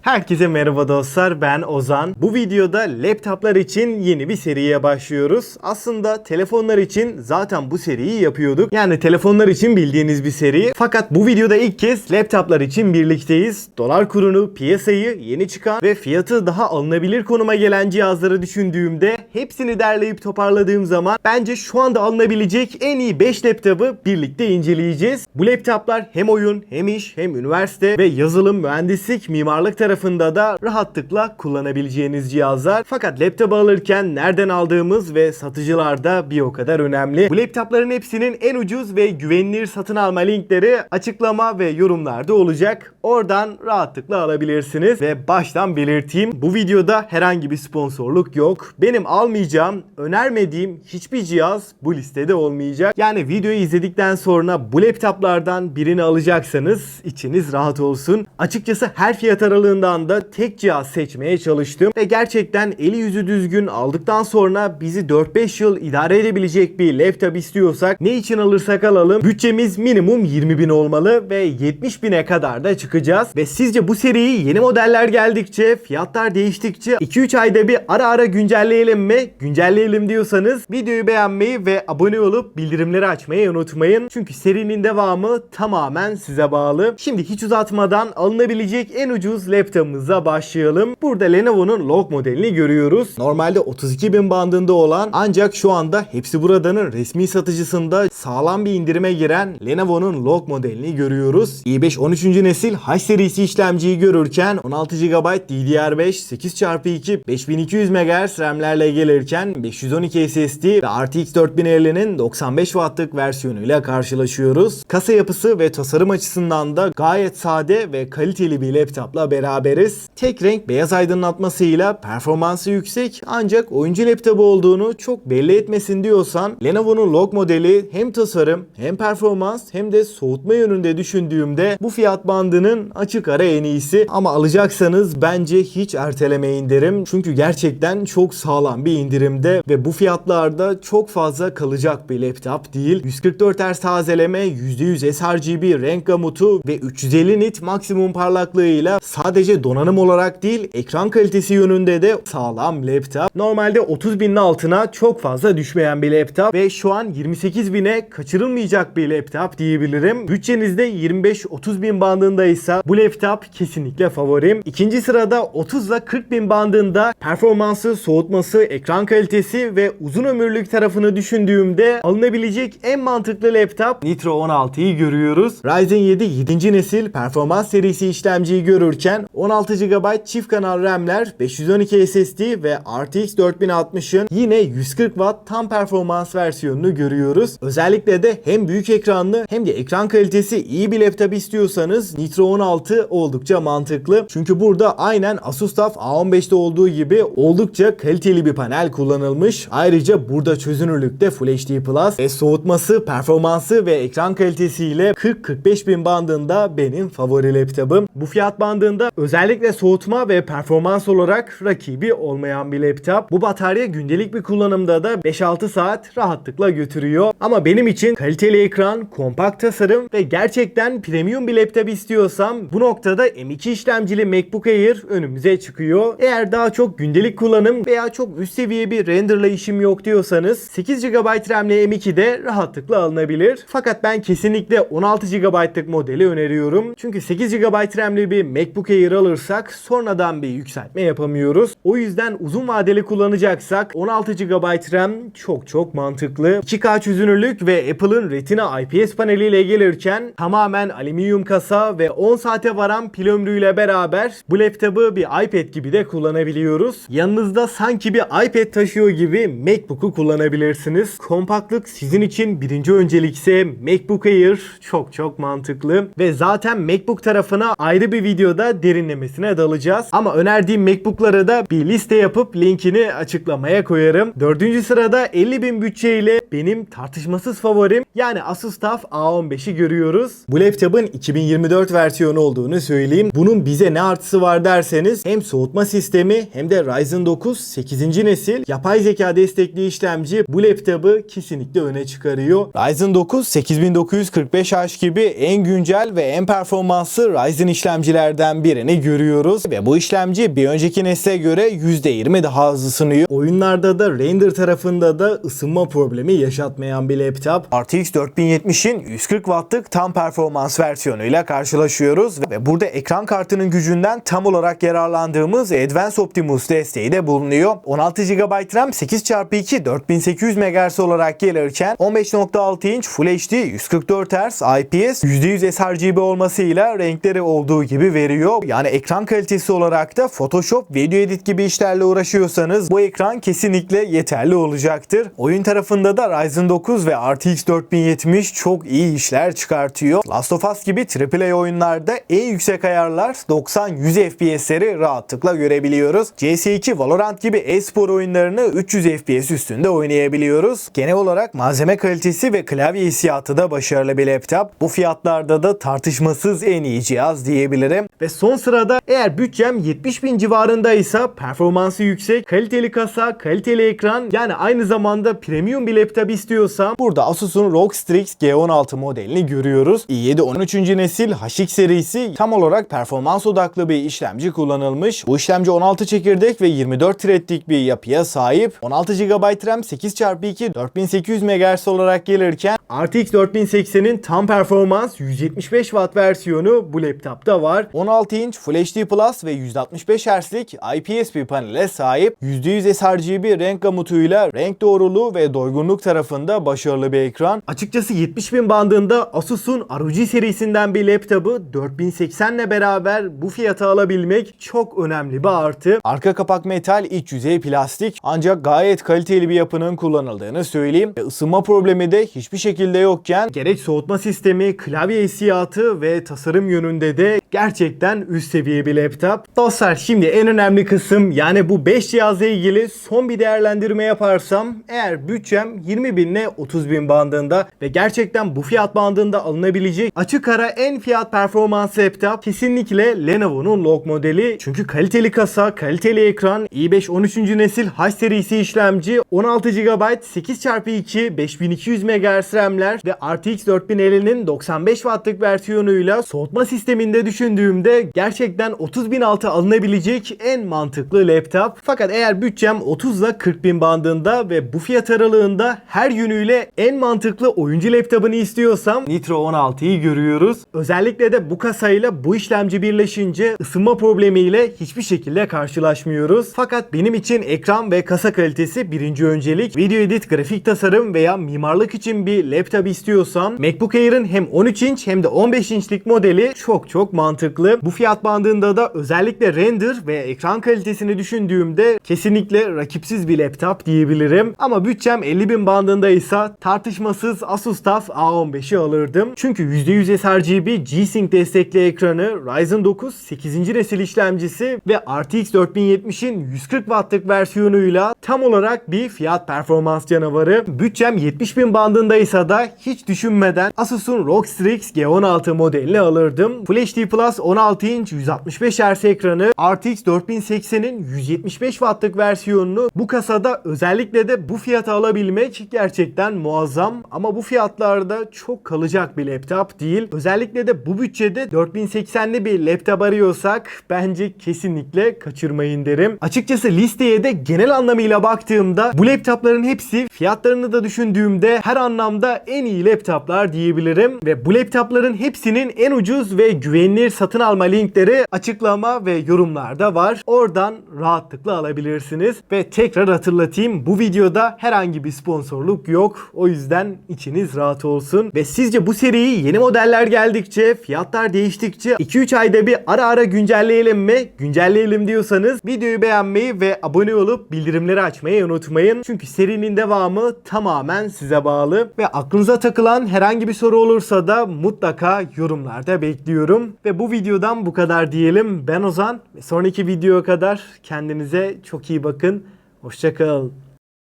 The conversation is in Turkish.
Herkese merhaba dostlar, ben Ozan. Bu videoda laptoplar için yeni bir seriye başlıyoruz. Aslında telefonlar için zaten bu seriyi yapıyorduk. Yani telefonlar için bildiğiniz bir seri. Fakat bu videoda ilk kez laptoplar için birlikteyiz. Dolar kurunu, piyasayı, yeni çıkan ve fiyatı daha alınabilir konuma gelen cihazları düşündüğümde hepsini derleyip toparladığım zaman bence şu anda alınabilecek en iyi 5 laptopu birlikte inceleyeceğiz. Bu laptoplar hem oyun, hem iş, hem üniversite ve yazılım, mühendislik, mimarlık tarafında da rahatlıkla kullanabileceğiniz cihazlar. Fakat laptop alırken nereden aldığımız ve satıcılar da bir o kadar önemli. Bu laptopların hepsinin en ucuz ve güvenilir satın alma linkleri açıklama ve yorumlarda olacak. Oradan rahatlıkla alabilirsiniz ve baştan belirteyim. Bu videoda herhangi bir sponsorluk yok. Benim almayacağım, önermediğim hiçbir cihaz bu listede olmayacak. Yani videoyu izledikten sonra bu laptoplardan birini alacaksanız içiniz rahat olsun. Açıkçası her fiyat aralığından da tek cihaz seçmeye çalıştım ve gerçekten eli yüzü düzgün aldıktan sonra bizi 4-5 yıl idare edebilecek bir laptop istiyorsak ne için alırsak alalım bütçemiz minimum 20.000 olmalı ve 70.000'e kadar da çıkacağız. Ve sizce bu seriyi yeni modeller geldikçe, fiyatlar değiştikçe 2-3 ayda bir ara ara güncelleyelim mi? Güncelleyelim diyorsanız videoyu beğenmeyi ve abone olup bildirimleri açmayı unutmayın. Çünkü serinin devamı tamamen size bağlı. Şimdi hiç uzatmadan alınabilecek en ucuz laptopumuza başlayalım. Burada Lenovo'nun Log modelini görüyoruz. Normalde 32.000 bandında olan ancak şu anda Hepsi Burada'nın resmi satıcısında sağlam bir indirime giren Lenovo'nun Log modelini görüyoruz. i5 13. nesil H serisi işlemciyi görürken 16 GB DDR5 8x2 5200 MHz RAM'lerle gelirken 512 SSD ve RTX 4050'nin 95 Watt'lık versiyonuyla karşılaşıyoruz. Kasa yapısı ve tasarım açısından da gayet sade ve kaliteli bir laptopla beraberiz. Tek renk beyaz aydınlatmasıyla performansı yüksek ancak oyuncu laptopu olduğunu çok belli etmesin diyorsan Lenovo'nun Log modeli hem tasarım hem performans hem de soğutma yönünde düşündüğümde bu fiyat bandının açık ara en iyisi. Ama alacaksanız bence hiç ertelemeyin derim. Çünkü gerçekten çok sağlam bir indirimde ve bu fiyatlarda çok fazla kalacak bir laptop değil. 144 Hz tazeleme, %100 sRGB renk gamutu ve 350 nit maksimum parlaklığıyla sadece donanım olarak değil ekran kalitesi yönünde de sağlam laptop. Normalde 30.000'in altına çok fazla düşmeyen bir laptop ve şu an 28.000'e kaçırılmayacak bir laptop diyebilirim. Bütçenizde 25-30.000 bandındaysa bu laptop kesinlikle favorim. İkinci sırada 30 ile 40.000 bandında performansı, soğutması, ekran kalitesi ve uzun ömürlük tarafını düşündüğümde alınabilecek en mantıklı laptop Nitro 16'yı görüyoruz. Ryzen 7 7. nesil performans serisi işlemciyi görürken 16 GB çift kanal RAM'ler, 512 SSD ve RTX 4060'ın yine 140 Watt tam performans versiyonunu görüyoruz. Özellikle de hem büyük ekranlı hem de ekran kalitesi iyi bir laptop istiyorsanız Nitro 16 oldukça mantıklı. Çünkü burada aynen Asus TUF A15'te olduğu gibi oldukça kaliteli bir panel kullanılmış. Ayrıca burada çözünürlükte Full HD Plus ve soğutması, performansı ve ekran kalitesiyle 40-45 bin bandında benim favori laptopum. Bu fiyat bandında özellikle soğutma ve performans olarak rakibi olmayan bir laptop. Bu batarya gündelik bir kullanımda da 5-6 saat rahatlıkla götürüyor. Ama benim için kaliteli ekran, kompakt tasarım ve gerçekten premium bir laptop istiyorsam bu noktada M2 işlemcili MacBook Air önümüze çıkıyor. Eğer daha çok gündelik kullanım veya çok üst seviye bir renderla işim yok diyorsanız 8 GB RAM'li M2 de rahatlıkla alınabilir. Fakat ben kesinlikle 16 GB'lık modeli öneriyorum. Çünkü 8 GB RAM'li bir MacBook Air alırsak sonradan bir yükseltme yapamıyoruz. O yüzden uzun vadeli kullanacaksak 16 GB RAM çok mantıklı. 2K çözünürlük ve Apple'ın Retina IPS paneliyle gelirken tamamen alüminyum kasa ve 10 saate varan pil ömrüyle beraber bu laptopu bir iPad gibi de kullanabiliyoruz. Yanınızda sanki bir iPad taşıyor gibi MacBook'u kullanabilirsiniz. Kompaktlık sizin için birinci öncelikse MacBook Air çok mantıklı ve zaten MacBook tarafına ayrı bir videoda derinlemesine dalacağız. Ama önerdiğim MacBook'ları da bir liste yapıp linkini açıklamaya koyarım. 4. sırada 50.000 bütçeyle benim tartışmasız favorim yani Asus TUF A15'i görüyoruz. Bu laptopun 2024 versiyonu olduğunu söyleyeyim. Bunun bize ne artısı var derseniz hem soğutma sistemi hem de Ryzen 9 8. nesil yapay zeka destekli işlemci bu laptopu kesinlikle öne çıkarıyor. Ryzen 9 8945H gibi en güncel ve en performanslı Ryzen işlemcilerden birini modelini görüyoruz ve bu işlemci bir önceki nesle göre %20 daha hızlı ısınıyor. Oyunlarda da render tarafında da ısınma problemi yaşatmayan bir laptop. RTX 4070'in 140 Watt'lık tam performans versiyonuyla karşılaşıyoruz ve burada ekran kartının gücünden tam olarak yararlandığımız Advanced Optimus desteği de bulunuyor. 16 GB RAM 8x2 4800 MHz olarak gelirken 15.6 inç Full HD 144 Hz IPS %100 sRGB olmasıyla renkleri olduğu gibi veriyor. Yani ekran kalitesi olarak da Photoshop, video edit gibi işlerle uğraşıyorsanız bu ekran kesinlikle yeterli olacaktır. Oyun tarafında da Ryzen 9 ve RTX 4070 çok iyi işler çıkartıyor. Last of Us gibi AAA oyunlarda en yüksek ayarlar 90-100 FPS'leri rahatlıkla görebiliyoruz. CS2, Valorant gibi e-spor oyunlarını 300 FPS üstünde oynayabiliyoruz. Genel olarak malzeme kalitesi ve klavye hissiyatı da başarılı bir laptop. Bu fiyatlarda da tartışmasız en iyi cihaz diyebilirim. Ve son sırada eğer bütçem 70.000 civarındaysa performansı yüksek, kaliteli kasa, kaliteli ekran yani aynı zamanda premium bir laptop istiyorsam burada Asus'un ROG Strix G16 modelini görüyoruz. i7 13. nesil HX serisi tam olarak performans odaklı bir işlemci kullanılmış. Bu işlemci 16 çekirdek ve 24 threadlik bir yapıya sahip. 16 GB RAM 8x2 4800 MHz olarak gelirken RTX 4080'in tam performans 175 Watt versiyonu bu laptopta var. 16 inç Full HD Plus ve 165 Hz'lik IPS bir panele sahip. %100 sRGB renk gamutuyla renk doğruluğu ve doygunluk tarafında başarılı bir ekran. Açıkçası 70.000 bandında Asus'un ROG serisinden bir laptopu 4080 ile beraber bu fiyata alabilmek çok önemli bir artı. Arka kapak metal, iç yüzey plastik ancak gayet kaliteli bir yapının kullanıldığını söyleyeyim. Isınma problemi de hiçbir şekilde yokken gerek soğutma sistemi, klavye hissiyatı ve tasarım yönünde de gerçekten üst seviye bir laptop. Dostlar şimdi en önemli kısım yani bu 5 cihazla ilgili son bir değerlendirme yaparsam eğer bütçem 20.000 ile 30.000 bandında ve gerçekten bu fiyat bandında alınabilecek açık ara en fiyat performans laptop kesinlikle Lenovo'nun Log modeli. Çünkü kaliteli kasa, kaliteli ekran, i5 13. nesil H serisi işlemci, 16 GB 8x2 5200 MHz RAM'ler ve RTX 4050'nin 95 Watt'lık versiyonuyla soğutma sisteminde düşündüğümde gerçekten 30.000 altı alınabilecek en mantıklı laptop. Fakat eğer bütçem 30 ile 40.000 bandında ve bu fiyat aralığında her yönüyle en mantıklı oyuncu laptopunu istiyorsam Nitro 16'yı görüyoruz. Özellikle de bu kasayla bu işlemci birleşince ısınma problemiyle hiçbir şekilde karşılaşmıyoruz. Fakat benim için ekran ve kasa kalitesi birinci öncelik. Video edit, grafik tasarım veya mimarlık için bir laptop istiyorsam MacBook Air'ın hem 13 inç hem de 15 inçlik modeli çok mantıklı. Bu fiyat bandında da özellikle render ve ekran kalitesini düşündüğümde kesinlikle rakipsiz bir laptop diyebilirim. Ama bütçem 50.000 bandındaysa tartışmasız Asus TUF A15'i alırdım. Çünkü %100 sRGB G-Sync destekli ekranı, Ryzen 9 8. nesil işlemcisi ve RTX 4070'in 140 Watt'lık versiyonuyla tam olarak bir fiyat performans canavarı. Bütçem 70.000 bandındaysa da hiç düşünmeden Asus'un ROG Strix G16 modelini alırdım. Full HD Plus 16 inç 165 Hz ekranı, RTX 4080'in 175 Watt'lık versiyonunu bu kasada özellikle de bu fiyata alabilmek gerçekten muazzam. Ama bu fiyatlarda çok kalacak bir laptop değil. Özellikle de bu bütçede 4080'li bir laptop arıyorsak bence kesinlikle kaçırmayın derim. Açıkçası listeye de genel anlamıyla baktığımda bu laptopların hepsi fiyatlarını da düşündüğümde her anlamda en iyi laptoplar diyebilirim. Ve bu laptopların hepsinin en ucuz ve güvenilir satın alma linkleri açıklama ve yorumlarda var. Oradan rahatlıkla alabilirsiniz. Ve tekrar hatırlatayım, bu videoda herhangi bir sponsorluk yok. O yüzden içiniz rahat olsun. Ve sizce bu seriyi yeni modeller geldikçe, fiyatlar değiştikçe 2-3 ayda bir ara güncelleyelim mi? Güncelleyelim diyorsanız videoyu beğenmeyi ve abone olup bildirimleri açmayı unutmayın. Çünkü serinin devamı tamamen size bağlı. Ve aklınıza takılan herhangi bir soru olursa da mutlaka yorumlarda bekliyorum. Ve bu videodan bu kadar diyelim. Ben Ozan. Sonraki videoya kadar kendinize çok iyi bakın. Hoşça kalın.